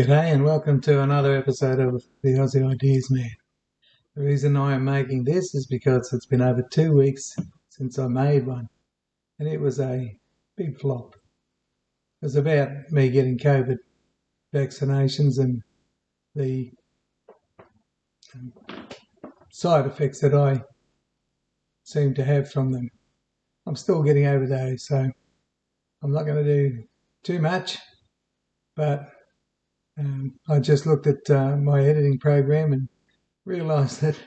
G'day and welcome to another episode of the Aussie Ideas Man. The reason I am making this is because it's been over 2 weeks since I made one, and it was a big flop. It was about me getting COVID vaccinations and the side effects that I seem to have from them. I'm still getting over those, so I'm not going to do too much, but I just looked at my editing program and realised that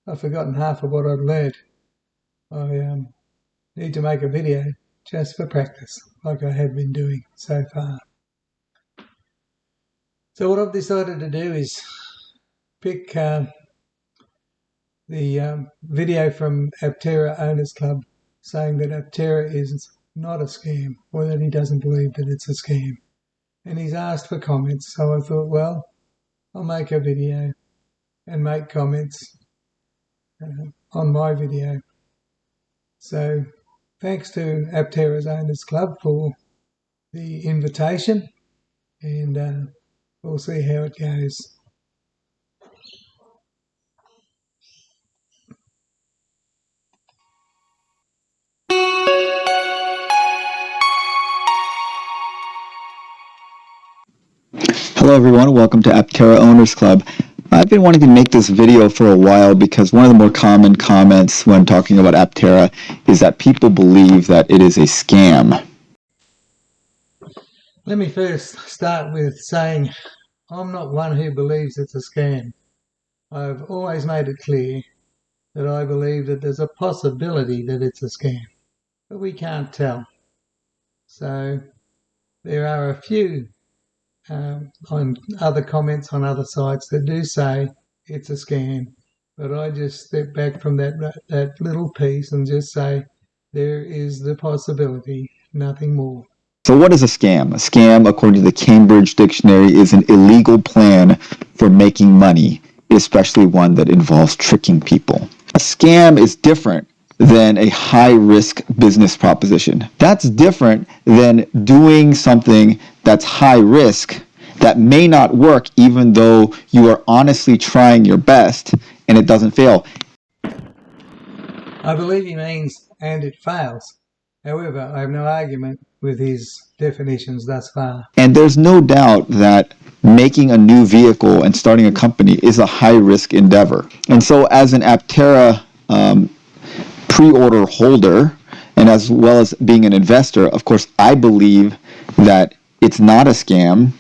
I've forgotten half of what I've learned. I need to make a video just for practice, like I have been doing so far. So what I've decided to do is pick the video from Aptera Owners Club saying that Aptera is not a scam, or that he doesn't believe that it's a scam. And he's asked for comments, so I thought, well, I'll make a video and make comments on my video. So thanks to Aptera's Owners Club for the invitation, and we'll see how it goes. Hello everyone, welcome to Aptera Owners Club. I've been wanting to make this video for a while because one of the more common comments when talking about Aptera is that people believe that it is a scam. Let me first start with saying I'm not one who believes it's a scam. I've always made it clear that I believe that there's a possibility that it's a scam, but we can't tell. So there are a few on other comments on other sites that do say it's a scam, but I just step back from that little piece and just say there is the possibility, nothing more. So what is a scam? A scam, according to the Cambridge Dictionary, is an illegal plan for making money, especially one that involves tricking people. A scam is different than a high-risk business proposition. That's different than doing something that's high risk that may not work even though you are honestly trying your best and it doesn't fail. I believe he means, and it fails. However, I have no argument with his definitions thus far. And there's no doubt that making a new vehicle and starting a company is a high-risk endeavor. And so as an Aptera pre-order holder, and as well as being an investor, of course, I believe that it's not a scam,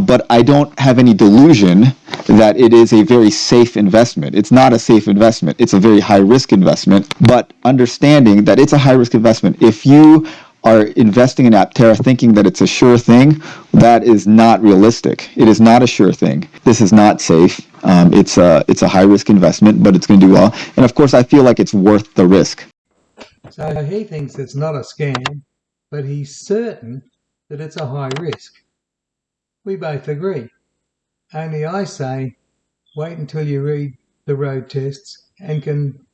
but I don't have any delusion that it is a very safe investment. It's not a safe investment. It's a very high-risk investment, but understanding that it's a high-risk investment. If you are investing in Aptera thinking that it's a sure thing, that is not realistic. It is not a sure thing. This is not safe. It's a high-risk investment, but it's going to do well. And of course, I feel like it's worth the risk. So he thinks it's not a scam, but he's certain that it's a high risk. We both agree. Only I say, wait until you read the road tests and can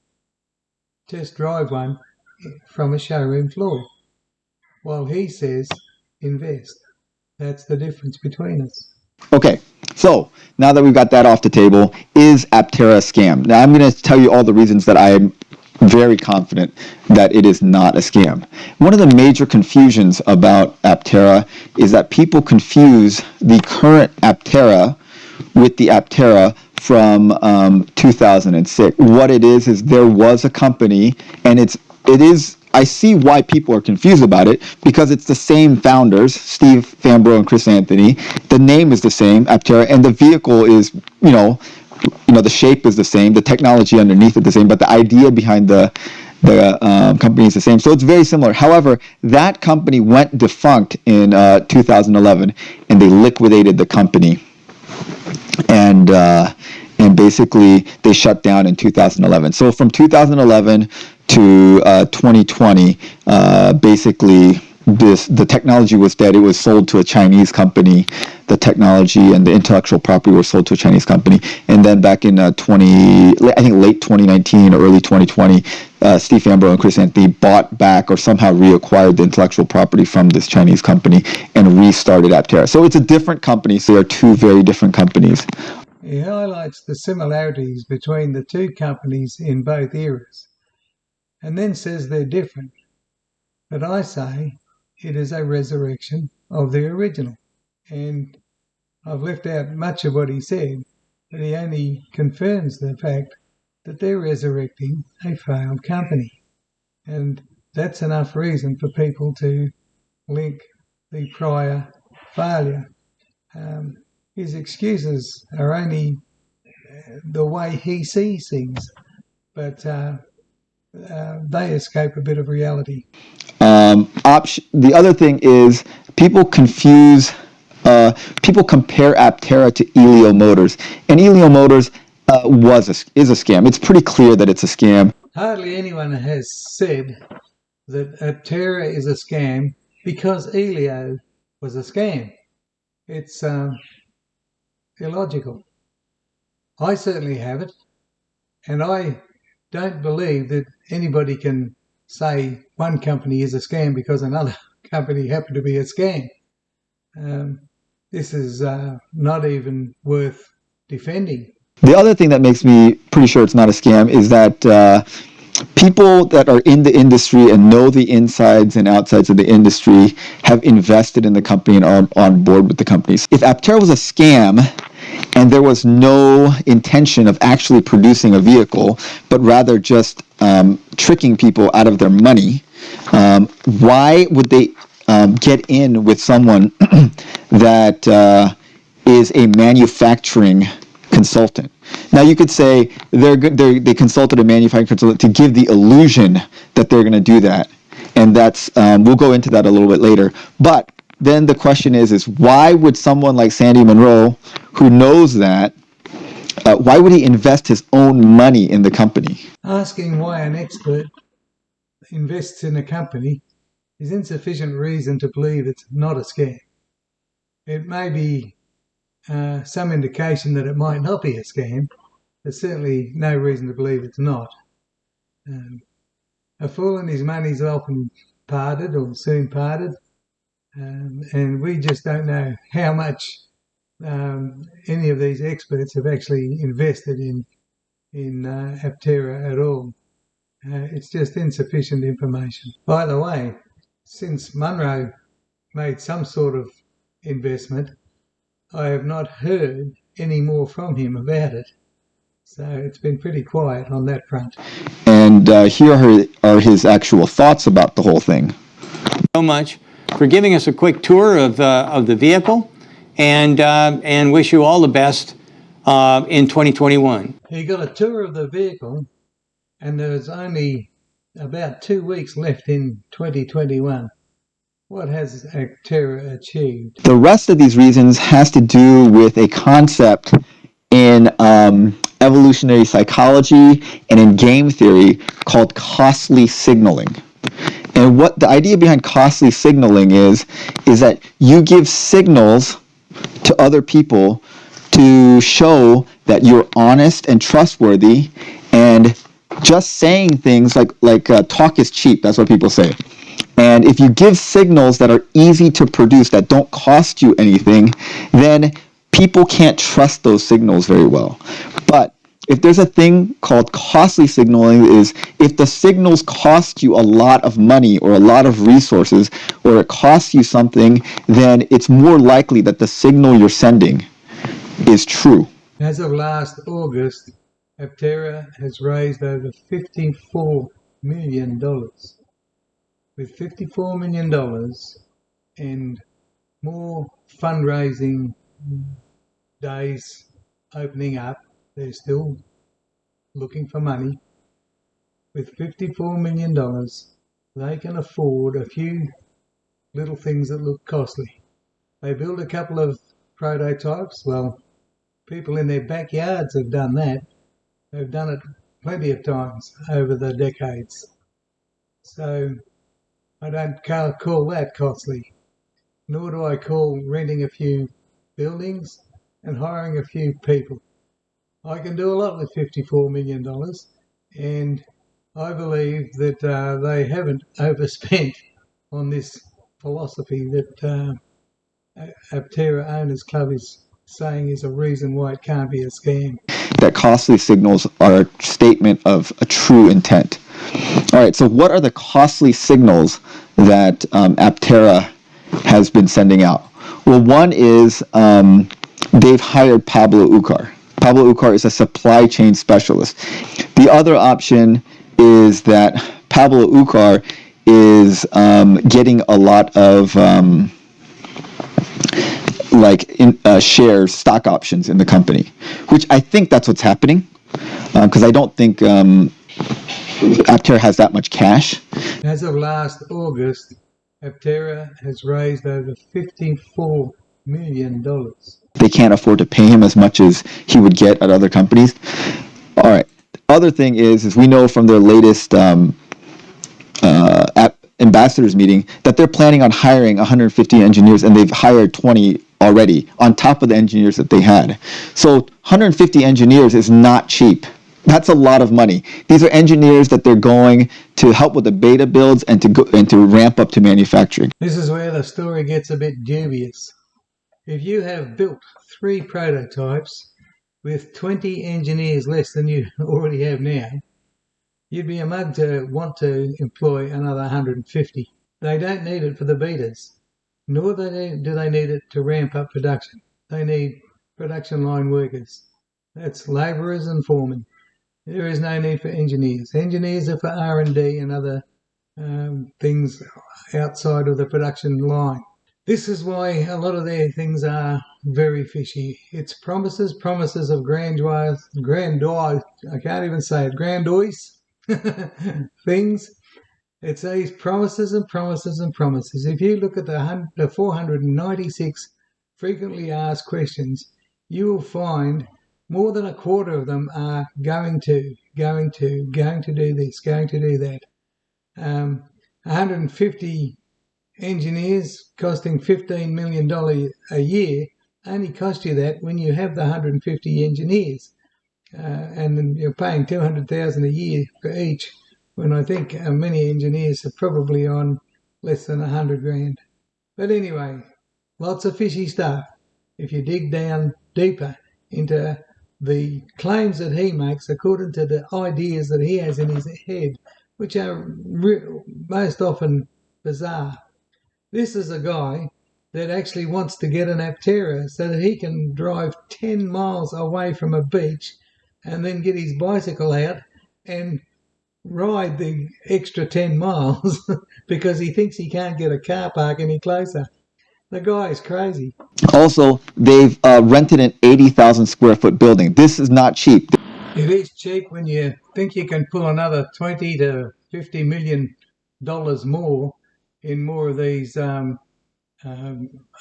test drive one from a showroom floor. While he says, invest. That's the difference between us. Okay, so now that we've got that off the table, is Aptera a scam? Now I'm going to tell you all the reasons that I am very confident that it is not a scam. One of the major confusions about Aptera is that people confuse the current Aptera with the Aptera from 2006. What it is there was a company, and it is. I see why people are confused about it, because it's the same founders, Steve Fambro and Chris Anthony. The name is the same, Aptera, and the vehicle is, the shape is the same, the technology underneath it the same, but the idea behind the company is the same. So it's very similar. However, that company went defunct in 2011, and they liquidated the company. And basically they shut down in 2011. So from 2011 to 2020, basically the technology was dead. It was sold to a Chinese company. The technology and the intellectual property were sold to a Chinese company. And then back in I think late 2019 or early 2020, Steve Ambrose and Chris Anthony bought back or somehow reacquired the intellectual property from this Chinese company and restarted Aptera. So it's a different company. So they are two very different companies. He highlights the similarities between the two companies in both eras, and then says they're different. But I say it is a resurrection of the original. And I've left out much of what he said, but he only confirms the fact that they're resurrecting a failed company. And that's enough reason for people to link the prior failure. His excuses are only the way he sees things, but they escape a bit of reality. The other thing is people confuse, people compare Aptera to Elio Motors, and Elio Motors is a scam. It's pretty clear that it's a scam. Hardly anyone has said that Aptera is a scam because Elio was a scam. It's illogical. I certainly haven't, and I don't believe that anybody can say one company is a scam because another company happened to be a scam. This is not even worth defending. The other thing that makes me pretty sure it's not a scam is that people that are in the industry and know the insides and outsides of the industry have invested in the company and are on board with the companies. If Aptera was a scam and there was no intention of actually producing a vehicle, but rather just tricking people out of their money, why would they get in with someone that is a manufacturing consultant? Now you could say they consulted a manufacturing consultant to give the illusion that they're going to do that, and that's we'll go into that a little bit later. But then the question is why would someone like Sandy Monroe, who knows that, why would he invest his own money in the company? Asking why an expert invests in a company is insufficient reason to believe it's not a scam. It may be some indication that it might not be a scam. There's certainly no reason to believe it's not. A fool and his money's often parted or soon parted, and we just don't know how much any of these experts have actually invested in Aptera at all. It's just insufficient information. By the way, since Munro made some sort of investment, I have not heard any more from him about it. So it's been pretty quiet on that front. And here are his actual thoughts about the whole thing. So much for giving us a quick tour of the vehicle, and wish you all the best in 2021. He got a tour of the vehicle, and there's only about 2 weeks left in 2021. What has Aptera achieved? The rest of these reasons has to do with a concept in evolutionary psychology and in game theory called costly signaling. And what the idea behind costly signaling is that you give signals to other people to show that you're honest and trustworthy, and just saying things like talk is cheap. That's what people say. And if you give signals that are easy to produce, that don't cost you anything, then people can't trust those signals very well. But if there's a thing called costly signaling, is if the signals cost you a lot of money or a lot of resources, or it costs you something, then it's more likely that the signal you're sending is true. As of last August, Aptera has raised over $54 million. With $54 million and more fundraising days opening up, they're still looking for money. With $54 million, they can afford a few little things that look costly. They build a couple of prototypes. Well, people in their backyards have done that. They've done it plenty of times over the decades. So I don't call that costly, nor do I call renting a few buildings and hiring a few people. I can do a lot with $54 million, and I believe that they haven't overspent on this philosophy that Aptera Owners Club is saying is a reason why it can't be a scam. That costly signals are a statement of a true intent. All right, so what are the costly signals that Aptera has been sending out? Well, one is they've hired Pablo Ucar. Pablo Ucar is a supply chain specialist. The other option is that Pablo Ucar is getting a lot of shares, stock options in the company, which I think that's what's happening, because I don't think Aptera has that much cash. As of last August, Aptera has raised over $54 million. They can't afford to pay him as much as he would get at other companies. All right. Other thing is we know from their latest ambassadors meeting that they're planning on hiring 150 engineers, and they've hired 20 already on top of the engineers that they had. So 150 engineers is not cheap. That's a lot of money. These are engineers that they're going to help with the beta builds and to ramp up to manufacturing. This is where the story gets a bit dubious. If you have built 3 prototypes with 20 engineers less than you already have now, you'd be a mug to want to employ another 150. They don't need it for the betas, nor do they need it to ramp up production. They need production line workers. That's labourers and foremen. There is no need for engineers. Engineers are for R&D and other things outside of the production line. This is why a lot of their things are very fishy. It's promises of grandeur, I can't even say it, grandiose things. It's these promises and promises and promises. If you look at the 496 frequently asked questions, you will find more than a quarter of them are going to do this, going to do that. 150 engineers costing $15 million a year only cost you that when you have the 150 engineers, and then you're paying $200,000 a year for each. When I think many engineers are probably on less than $100,000. But anyway, lots of fishy stuff. If you dig down deeper into the claims that he makes according to the ideas that he has in his head, which are most often bizarre. This is a guy that actually wants to get an Aptera so that he can drive 10 miles away from a beach and then get his bicycle out and ride the extra 10 miles because he thinks he can't get a car park any closer. The guy is crazy. Also, they've rented an 80,000 square foot building. This is not cheap. It is cheap when you think you can pull another $20 to $50 million more in more of these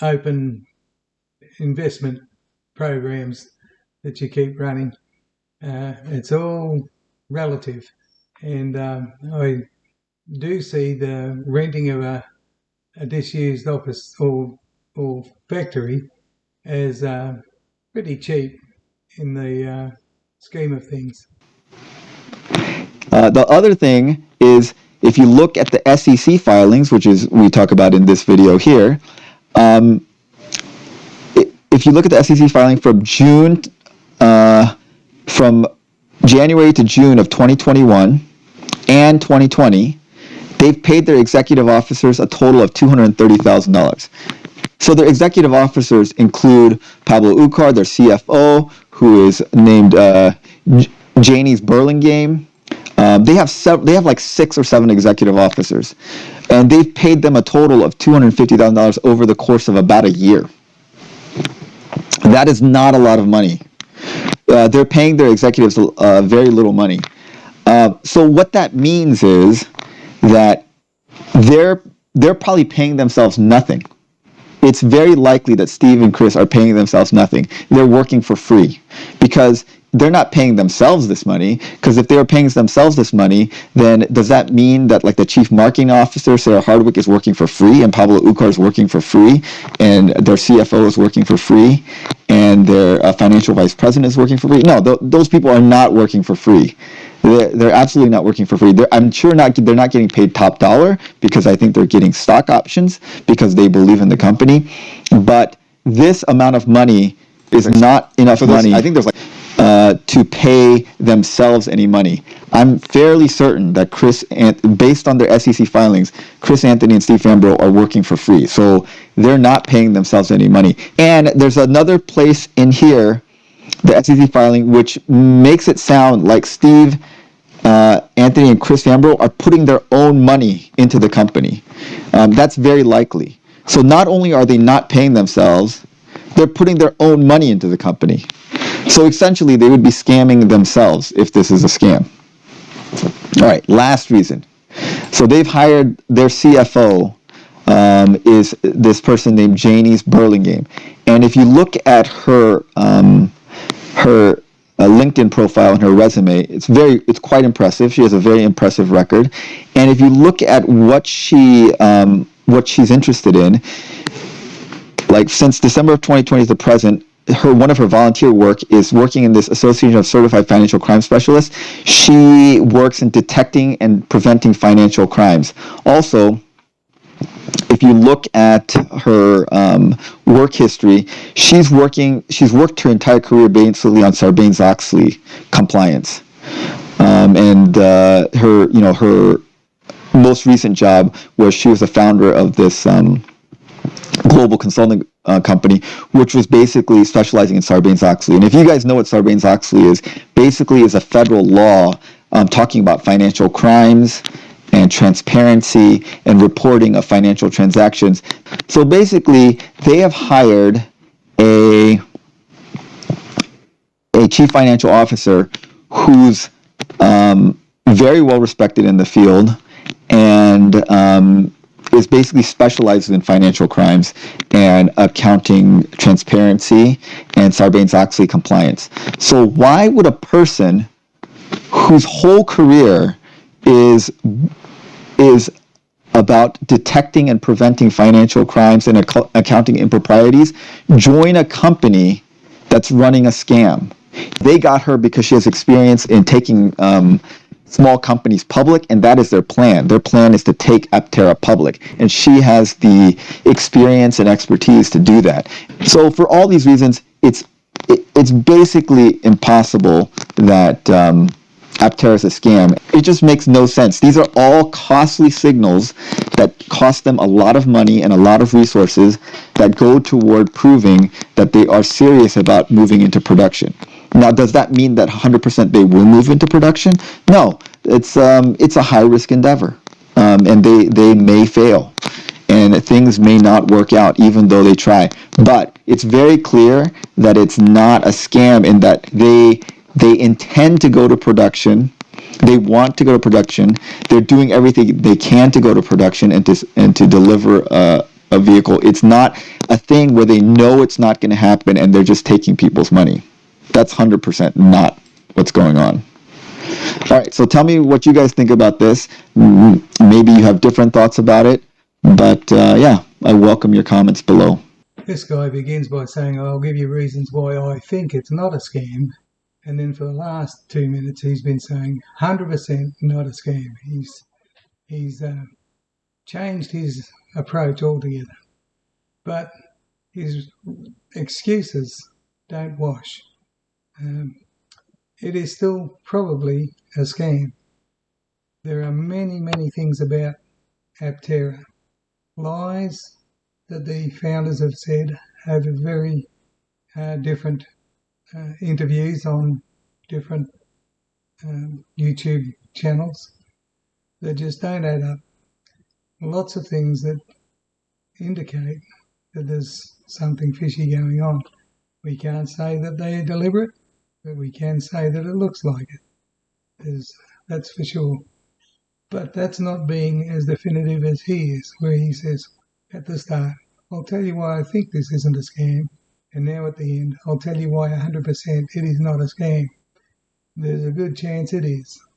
open investment programs that you keep running. It's all relative. And I do see the renting of a disused office or factory as pretty cheap in the scheme of things. The other thing is, if you look at the SEC filings, which is we talk about in this video here, if you look at the SEC filing from January to June of 2021 and 2020, they've paid their executive officers a total of $230,000. So their executive officers include Pablo Ucar, their CFO, who is named Janie's Burlingame. They have like 6 or 7 executive officers, and they've paid them a total of $250,000 over the course of about a year. That is not a lot of money. They're paying their executives very little money. So what that means is that they're probably paying themselves nothing. It's very likely that Steve and Chris are paying themselves nothing. They're working for free, because they're not paying themselves this money, because if they were paying themselves this money, then does that mean that like the chief marketing officer, Sarah Hardwick, is working for free, and Pablo Ucar is working for free, and their CFO is working for free, and their financial vice president is working for free? No, those people are not working for free. They're absolutely not working for free. I'm sure they're not getting paid top dollar, because I think they're getting stock options because they believe in the company. But this amount of money is not enough money. I think there's like to pay themselves any money. I'm fairly certain that based on their SEC filings, Chris Anthony and Steve Fambro are working for free. So they're not paying themselves any money. And there's another place in here, the SEC filing, which makes it sound like Steve, Anthony, and Chris Fambro are putting their own money into the company. That's very likely. So not only are they not paying themselves, they're putting their own money into the company. So essentially, they would be scamming themselves if this is a scam. All right, last reason. So they've hired their CFO, is this person named Janice Burlingame. And if you look at her LinkedIn profile and her resume, it's quite impressive. She has a very impressive record. And if you look at what she's interested in, like since December of 2020 to the present, one of her volunteer work is working in this Association of Certified Financial Crime Specialists. She works in detecting and preventing financial crimes. Also, if you look at her work history, she's worked her entire career basically on Sarbanes-Oxley compliance. And her most recent job was she was the founder of this global consulting company, which was basically specializing in Sarbanes-Oxley. And if you guys know what Sarbanes-Oxley is, basically is a federal law talking about financial crimes and transparency and reporting of financial transactions. So basically, they have hired a chief financial officer who's very well respected in the field, and is basically specialized in financial crimes and accounting transparency and Sarbanes-Oxley compliance. So why would a person whose whole career is about detecting and preventing financial crimes and accounting improprieties join a company that's running a scam? They got her because she has experience in taking small companies public, and that is their plan. Their plan is to take Aptera public, and she has the experience and expertise to do that. So for all these reasons, it's basically impossible that Aptera is a scam. It just makes no sense. These are all costly signals that cost them a lot of money and a lot of resources that go toward proving that they are serious about moving into production. Now, does that mean that 100% they will move into production? No, it's a high-risk endeavor, and they may fail, and things may not work out even though they try. But it's very clear that it's not a scam in that they intend to go to production. They want to go to production. They're doing everything they can to go to production and to deliver a vehicle. It's not a thing where they know it's not going to happen and they're just taking people's money. That's 100% not what's going on. All right, so tell me what you guys think about this. Maybe you have different thoughts about it, but yeah, I welcome your comments below. This guy begins by saying, I'll give you reasons why I think it's not a scam. And then for the last 2 minutes, he's been saying 100% not a scam. He's changed his approach altogether. But his excuses don't wash. It is still probably a scam. There are many, many things about Aptera. Lies that the founders have said over very different interviews on different YouTube channels that just don't add up. Lots of things that indicate that there's something fishy going on. We can't say that they are deliberate, but we can say that it looks like it. That's for sure. But that's not being as definitive as he is, where he says at the start, I'll tell you why I think this isn't a scam, and now at the end, I'll tell you why 100% it is not a scam. There's a good chance it is.